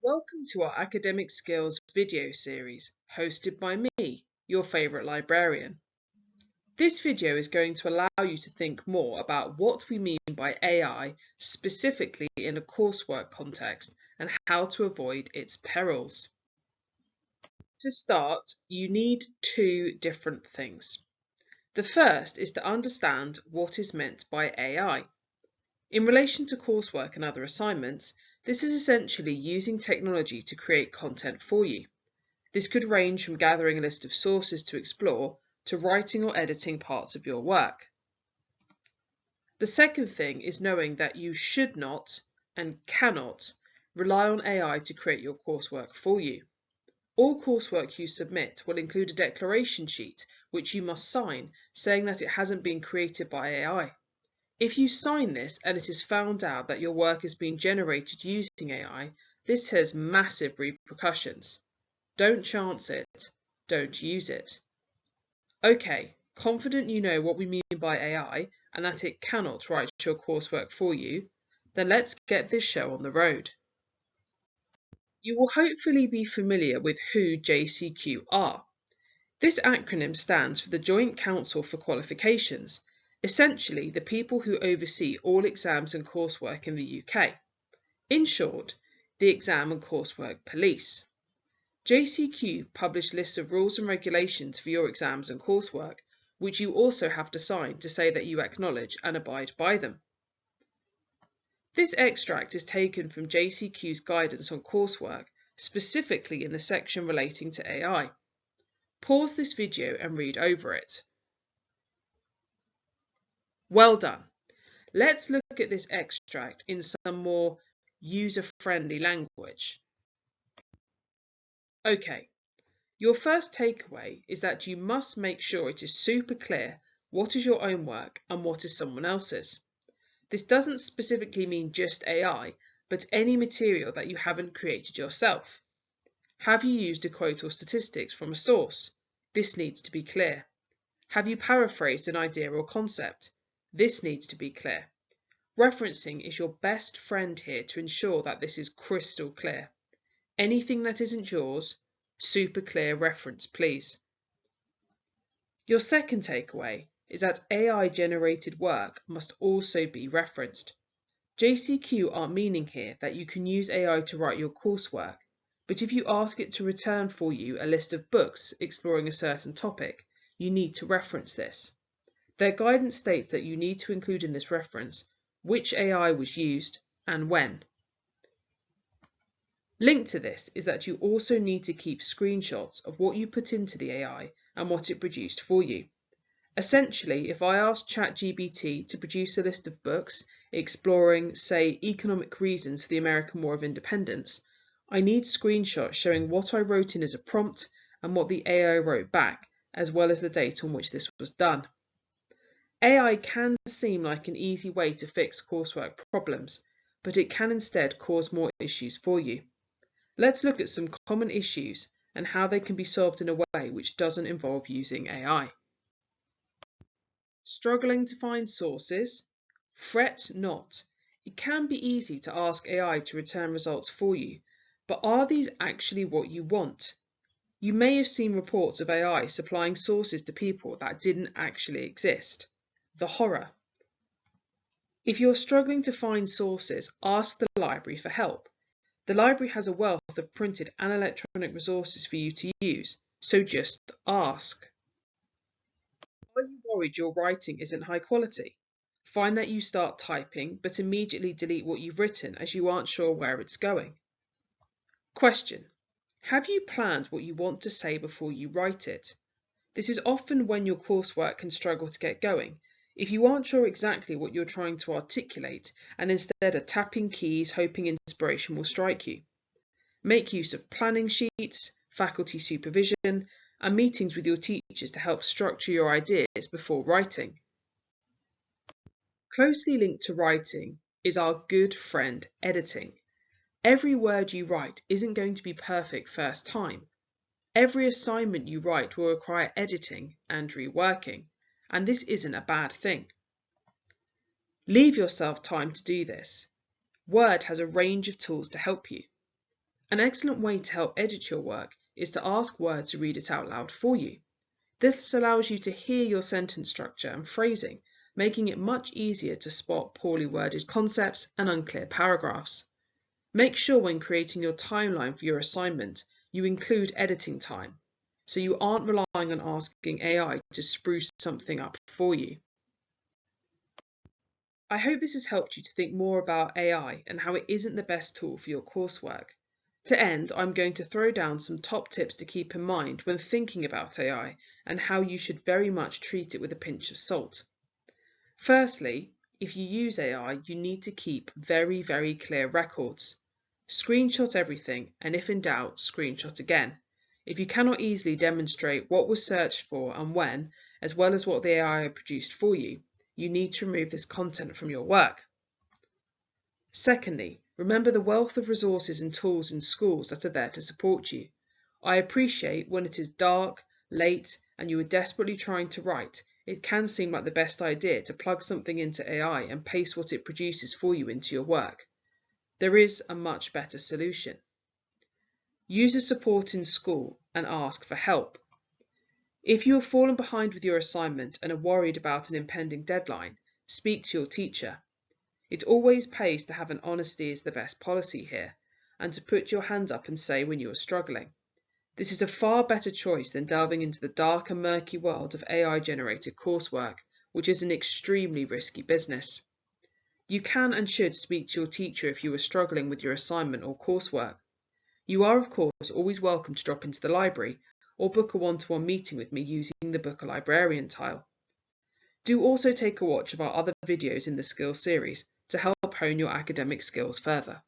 Welcome to our Academic Skills video series, hosted by me, your favourite librarian. This video is going to allow you to think more about what we mean by AI, specifically in a coursework context, and how to avoid its perils. To start, you need two different things. The first is to understand what is meant by AI. In relation to coursework and other assignments, this is essentially using technology to create content for you. This could range from gathering a list of sources to explore to writing or editing parts of your work. The second thing is knowing that you should not and cannot rely on AI to create your coursework for you. All coursework you submit will include a declaration sheet which you must sign saying that it hasn't been created by AI. If you sign this and it is found out that your work is being generated using AI, this has massive repercussions. Don't chance it, don't use it. Okay, confident you know what we mean by AI and that it cannot write your coursework for you, then let's get this show on the road. You will hopefully be familiar with who JCQ are. This acronym stands for the Joint Council for Qualifications, essentially the people who oversee all exams and coursework in the UK. In short, the exam and coursework police. JCQ publish lists of rules and regulations for your exams and coursework, which you also have to sign to say that you acknowledge and abide by them. This extract is taken from JCQ's guidance on coursework, specifically in the section relating to AI. Pause this video and read over it. Well done. Let's look at this extract in some more user-friendly language. Okay, your first takeaway is that you must make sure it is super clear what is your own work and what is someone else's. This doesn't specifically mean just AI, but any material that you haven't created yourself. Have you used a quote or statistics from a source? This needs to be clear. Have you paraphrased an idea or concept? This needs to be clear. Referencing is your best friend here to ensure that this is crystal clear. Anything that isn't yours, super clear reference, please. Your second takeaway is that AI-generated work must also be referenced. JCQ are meaning here that you can use AI to write your coursework, but if you ask it to return for you a list of books exploring a certain topic, you need to reference this. Their guidance states that you need to include in this reference which AI was used and when. Linked to this is that you also need to keep screenshots of what you put into the AI and what it produced for you. Essentially, if I ask ChatGPT to produce a list of books exploring, say, economic reasons for the American War of Independence, I need screenshots showing what I wrote in as a prompt and what the AI wrote back, as well as the date on which this was done. AI can seem like an easy way to fix coursework problems, but it can instead cause more issues for you. Let's look at some common issues and how they can be solved in a way which doesn't involve using AI. Struggling to find sources? Fret not. It can be easy to ask AI to return results for you, but are these actually what you want? You may have seen reports of AI supplying sources to people that didn't actually exist. The horror. If you're struggling to find sources, ask the library for help. The library has a wealth of printed and electronic resources for you to use, so just ask. Are you worried your writing isn't high quality? Find that you start typing but immediately delete what you've written as you aren't sure where it's going. Question. Have you planned what you want to say before you write it? This is often when your coursework can struggle to get going. If you aren't sure exactly what you're trying to articulate and instead are tapping keys hoping inspiration will strike you. Make use of planning sheets, faculty supervision, and meetings with your teachers to help structure your ideas before writing. Closely linked to writing is our good friend editing. Every word you write isn't going to be perfect first time. Every assignment you write will require editing and reworking, and this isn't a bad thing. Leave yourself time to do this. Word has a range of tools to help you. An excellent way to help edit your work is to ask Word to read it out loud for you. This allows you to hear your sentence structure and phrasing, making it much easier to spot poorly worded concepts and unclear paragraphs. Make sure when creating your timeline for your assignment, you include editing time, so you aren't relying on asking AI to spruce something up for you. I hope this has helped you to think more about AI and how it isn't the best tool for your coursework. To end, I'm going to throw down some top tips to keep in mind when thinking about AI and how you should very much treat it with a pinch of salt. Firstly, if you use AI, you need to keep very, very clear records. Screenshot everything, and if in doubt, screenshot again. If you cannot easily demonstrate what was searched for and when, as well as what the AI produced for you, you need to remove this content from your work. Secondly, remember the wealth of resources and tools in schools that are there to support you. I appreciate when it is dark, late, and you are desperately trying to write, it can seem like the best idea to plug something into AI and paste what it produces for you into your work. There is a much better solution. Use the support in school and ask for help. If you have fallen behind with your assignment and are worried about an impending deadline, speak to your teacher. It always pays to have an honesty is the best policy here, and to put your hand up and say when you are struggling. This is a far better choice than delving into the dark and murky world of AI-generated coursework, which is an extremely risky business. You can and should speak to your teacher if you are struggling with your assignment or coursework. You are, of course, always welcome to drop into the library or book a one-to-one meeting with me using the Book a Librarian tile. Do also take a watch of our other videos in the skills series to help hone your academic skills further.